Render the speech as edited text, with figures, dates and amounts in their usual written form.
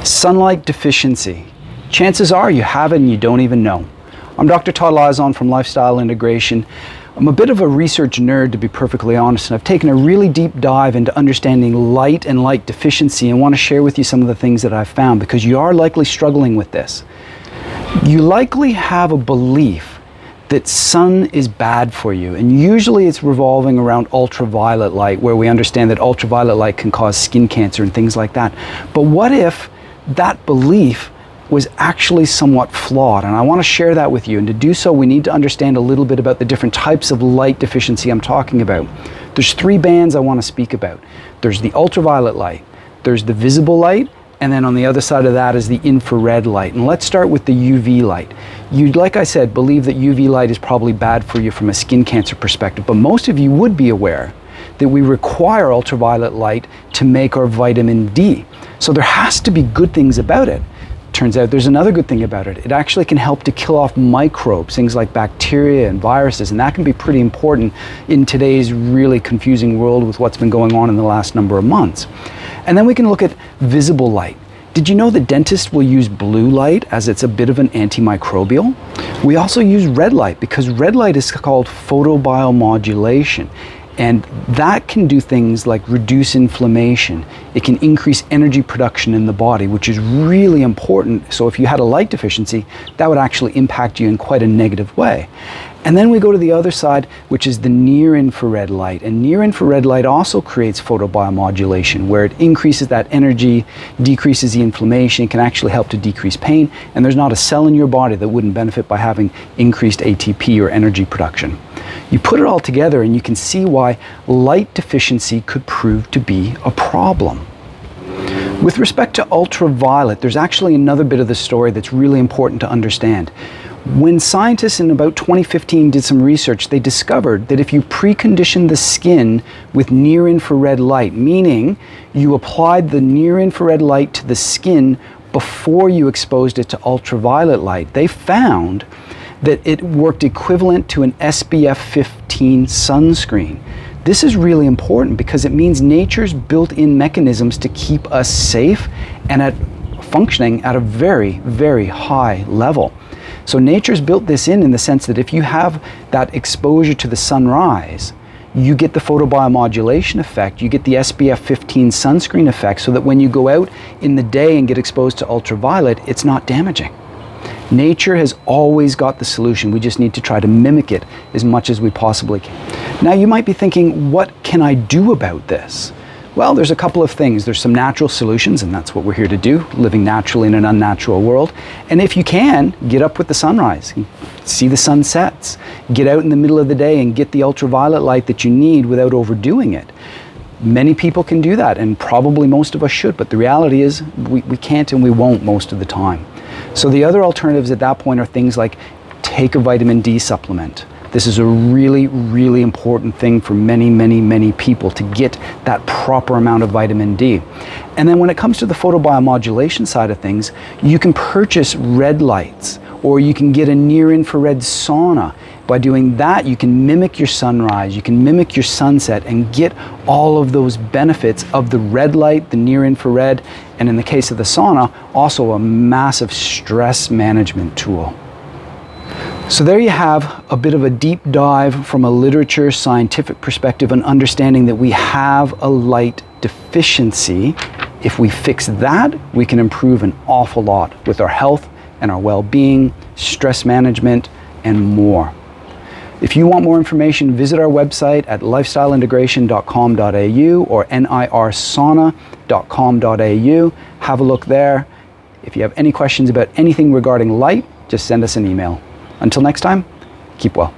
Sunlight deficiency. Chances are you have it and you don't even know. I'm Dr. Todd Lizon from Lifestyle Integration. I'm a bit of a research nerd, to be perfectly honest, and I've taken a really deep dive into understanding light and light deficiency and want to share with you some of the things that I've found, because you are likely struggling with this. You likely have a belief that sun is bad for you, and usually it's revolving around ultraviolet light, where we understand that ultraviolet light can cause skin cancer and things like that. But what if that belief was actually somewhat flawed? And I want to share that with you, and to do so we need to understand a little bit about the different types of light deficiency I'm talking about. There's three bands I want to speak about. There's the ultraviolet light, there's the visible light, and then on the other side of that is the infrared light. And let's start with the UV light. You, like I said, believe that UV light is probably bad for you from a skin cancer perspective, but most of you would be aware that we require ultraviolet light to make our vitamin D. So there has to be good things about it. Turns out there's another good thing about it. It actually can help to kill off microbes, things like bacteria and viruses, and that can be pretty important in today's really confusing world with what's been going on in the last number of months. And then we can look at visible light. Did you know that dentists will use blue light as it's a bit of an antimicrobial? We also use red light because red light is called photobiomodulation. And that can do things like reduce inflammation. It can increase energy production in the body, which is really important. So if you had a light deficiency, that would actually impact you in quite a negative way. And then we go to the other side, which is the near-infrared light. And near-infrared light also creates photobiomodulation, where it increases that energy, decreases the inflammation, can actually help to decrease pain, and there's not a cell in your body that wouldn't benefit by having increased ATP or energy production. You put it all together and you can see why light deficiency could prove to be a problem. With respect to ultraviolet, there's actually another bit of the story that's really important to understand. When scientists in about 2015 did some research, they discovered that if you preconditioned the skin with near-infrared light, meaning you applied the near-infrared light to the skin before you exposed it to ultraviolet light, they found that it worked equivalent to an SPF 15 sunscreen. This is really important because it means nature's built-in mechanisms to keep us safe and functioning at a very, very high level. So nature's built this in the sense that if you have that exposure to the sunrise, you get the photobiomodulation effect, you get the SPF 15 sunscreen effect, so that when you go out in the day and get exposed to ultraviolet, it's not damaging. Nature has always got the solution. We just need to try to mimic it as much as we possibly can. Now you might be thinking, what can I do about this? Well, there's a couple of things. There's some natural solutions, and that's what we're here to do, living naturally in an unnatural world. And if you can, get up with the sunrise, see the sunsets, get out in the middle of the day and get the ultraviolet light that you need without overdoing it. Many people can do that, and probably most of us should, but the reality is we can't and we won't most of the time. So the other alternatives at that point are things like take a vitamin D supplement. This is a really, really important thing for many, many, many people, to get that proper amount of vitamin D. And then when it comes to the photobiomodulation side of things, you can purchase red lights, or you can get a near-infrared sauna. By doing that, you can mimic your sunrise, you can mimic your sunset, and get all of those benefits of the red light, the near-infrared, and in the case of the sauna, also a massive stress management tool. So there you have a bit of a deep dive from a literature, scientific perspective, and understanding that we have a light deficiency. If we fix that, we can improve an awful lot with our health and our well-being, stress management, and more. If you want more information, visit our website at lifestyleintegration.com.au or nirsauna.com.au. Have a look there. If you have any questions about anything regarding light, just send us an email. Until next time, keep well.